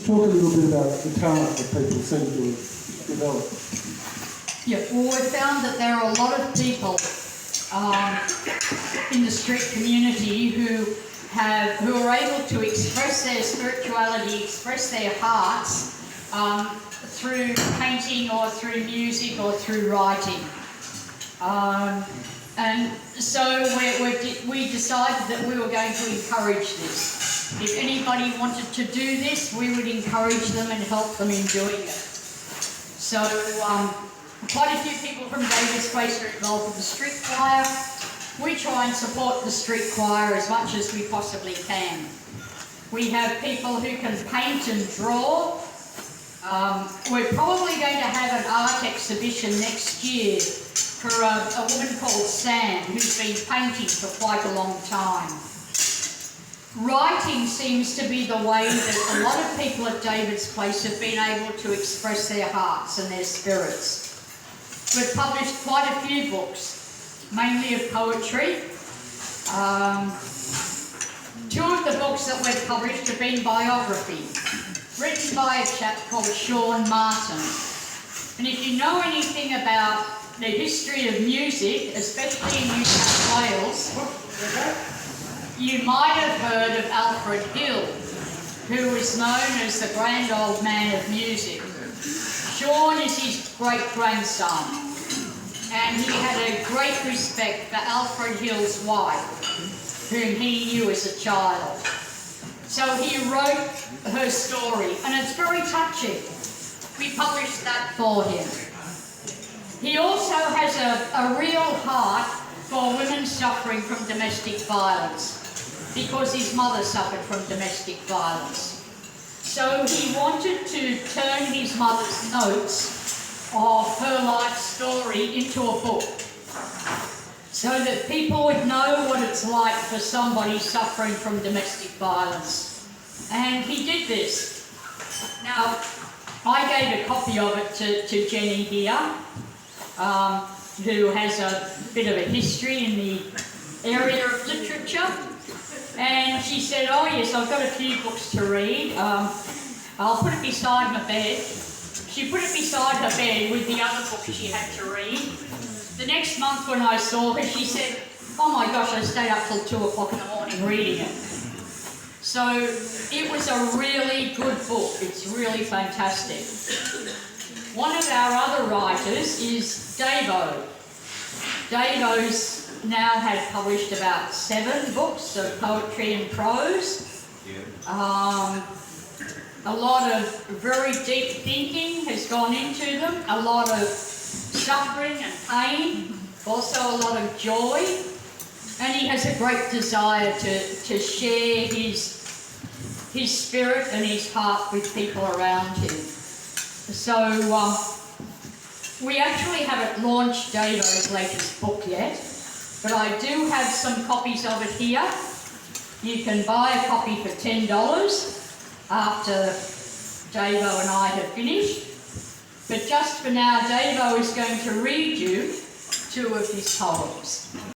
Talk a little bit about the talent that people seem to have developed. Yeah, well, we found that there are a lot of people in the street community who are able to express their spirituality, express their hearts through painting or through music or through writing. And so we decided that we were going to encourage this. If anybody wanted to do this, we would encourage them and help them in doing it. So quite a few people from David's Place are involved with the street choir. We try and support the street choir as much as we possibly can. We have people who can paint and draw. We're probably going to have an art exhibition next year for a woman called Sam, who's been painting for quite a long time. Writing seems to be the way that a lot of people at David's Place have been able to express their hearts and their spirits. We've published quite a few books, mainly of poetry. Two of the books that we've published have been biography, written by a chap called Sean Martin. And if you know anything about the history of music, especially in New South Wales, you might have heard of Alfred Hill, who is known as the grand old man of music. Sean is his great-grandson, and he had a great respect for Alfred Hill's wife, whom he knew as a child. So he wrote her story, and it's very touching. We published that for him. He also has a real heart for women suffering from domestic violence, because his mother suffered from domestic violence. So he wanted to turn his mother's notes of her life story into a book, so that people would know what it's like for somebody suffering from domestic violence. And he did this. Now, I gave a copy of it to Jenny here, who has a bit of a history in the area of literature. And she said, oh yes, I've got a few books to read. I'll put it beside my bed. She put it beside her bed with the other books she had to read. The next month when I saw her, she said, oh my gosh, I stayed up till 2 o'clock in the morning reading it. So it was a really good book. It's really fantastic. One of our other writers is Davo. Davo's now had published about 7 books of poetry and prose. A lot of very deep thinking has gone into them, a lot of suffering and pain, also a lot of joy, and he has a great desire to share his spirit and his heart with people around him. So we actually haven't launched Davo's latest book yet, but I do have some copies of it here. You can buy a copy for $10 after Davo and I have finished. But just for now, Davo is going to read you 2 of his poems.